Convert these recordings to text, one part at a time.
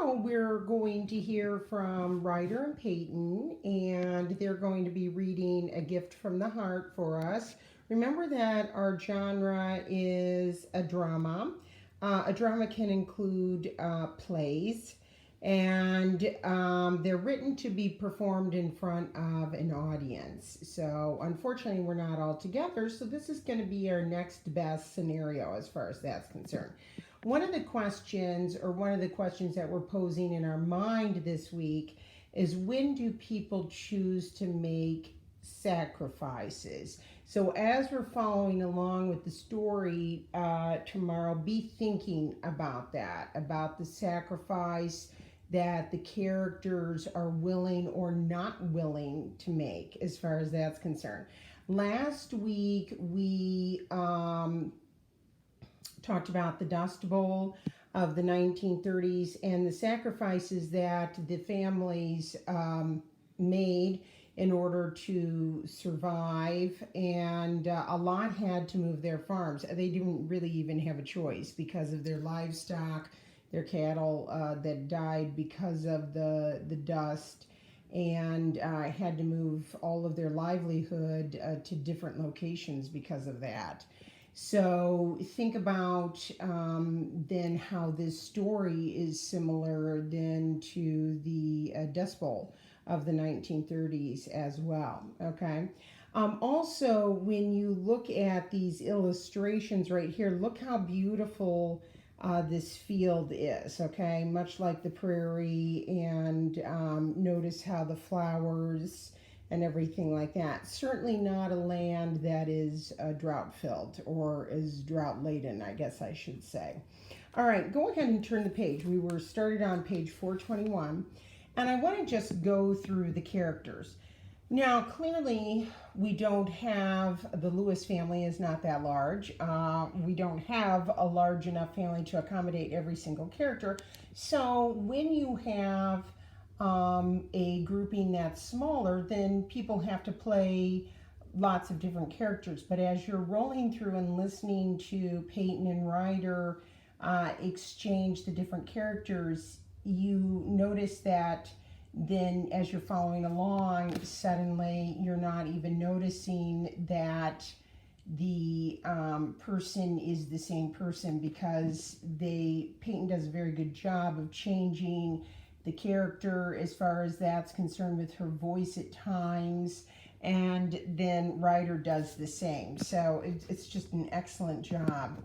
tomorrow we're going to hear from Ryder and Peyton, and they're going to be reading A Gift from the Heart for us. Remember that our genre is a drama. A drama can include plays, and they're written to be performed in front of an audience. So, unfortunately, we're not all together, so this is going to be our next best scenario as far as that's concerned. One of the questions that we're posing in our mind this week is, when do people choose to make sacrifices? So, as we're following along with the story tomorrow, be thinking about that, about the sacrifice that the characters are willing or not willing to make as far as that's concerned. Last week, we talked about the Dust Bowl of the 1930s and the sacrifices that the families made in order to survive, and a lot had to move their farms. They didn't really even have a choice because of their livestock, their cattle that died because of the dust, and had to move all of their livelihood to different locations because of that. So think about then how this story is similar then to the Dust Bowl of the 1930s as well. Okay. Also, when you look at these illustrations right here, look how beautiful this field is. Okay, much like the prairie, and notice how the flowers and everything like that. Certainly not a land that is drought filled or is drought laden, I guess I should say. All right, go ahead and turn the page. We were started on page 421, and I want to just go through the characters. Now, clearly, we don't have, the Lewis family is not that large. We don't have a large enough family to accommodate every single character. So when you have a grouping that's smaller, then people have to play lots of different characters. But as you're rolling through and listening to Peyton and Ryder exchange the different characters, you notice that then as you're following along, suddenly you're not even noticing that the person is the same person, because Peyton does a very good job of changing the character as far as that's concerned with her voice at times, and then Ryder does the same. So it's just an excellent job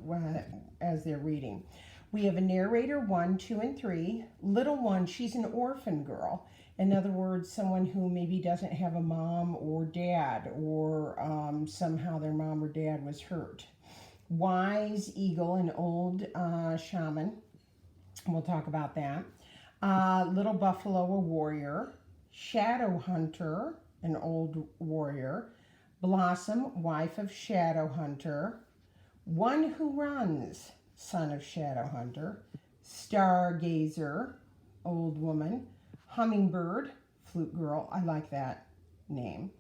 as they're reading. We have a narrator 1, 2, and 3. Little one, she's an orphan girl. In other words, someone who maybe doesn't have a mom or dad, or somehow their mom or dad was hurt. Wise eagle, an old shaman. We'll talk about that. Little buffalo, a warrior. Shadow hunter, an old warrior. Blossom, wife of shadow hunter. One who runs, son of shadow hunter. Stargazer, old woman. Hummingbird, flute girl, I like that name.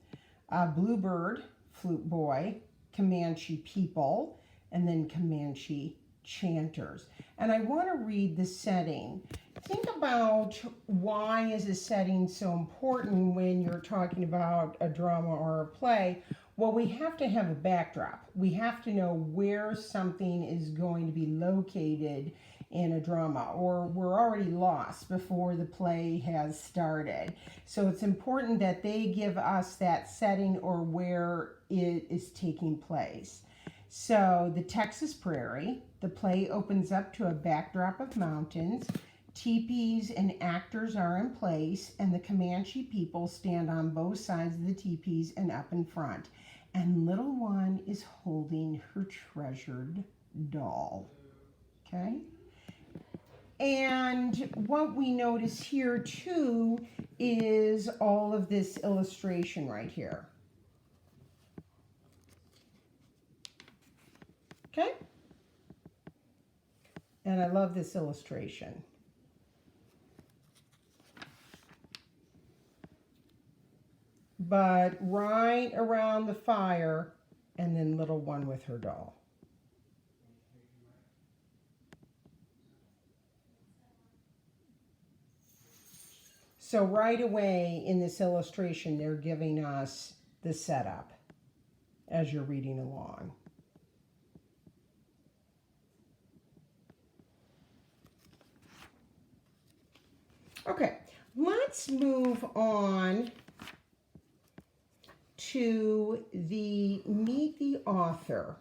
Bluebird, flute boy. Comanche people, and then Comanche chanters. And I want to read the setting. Think about, why is a setting so important when you're talking about a drama or a play? Well, we have to have a backdrop. We have to know where something is going to be located in a drama, or we're already lost before the play has started. So it's important that they give us that setting or where it is taking place. So the Texas prairie, the play opens up to a backdrop of mountains. Teepees and actors are in place, and the Comanche people stand on both sides of the teepees and up in front. And little one is holding her treasured doll. Okay? And what we notice here too is all of this illustration right here. Okay? And I love this illustration. But right around the fire, and then little one with her doll. So right away in this illustration, they're giving us the setup as you're reading along. Okay, let's move on to the meet the author.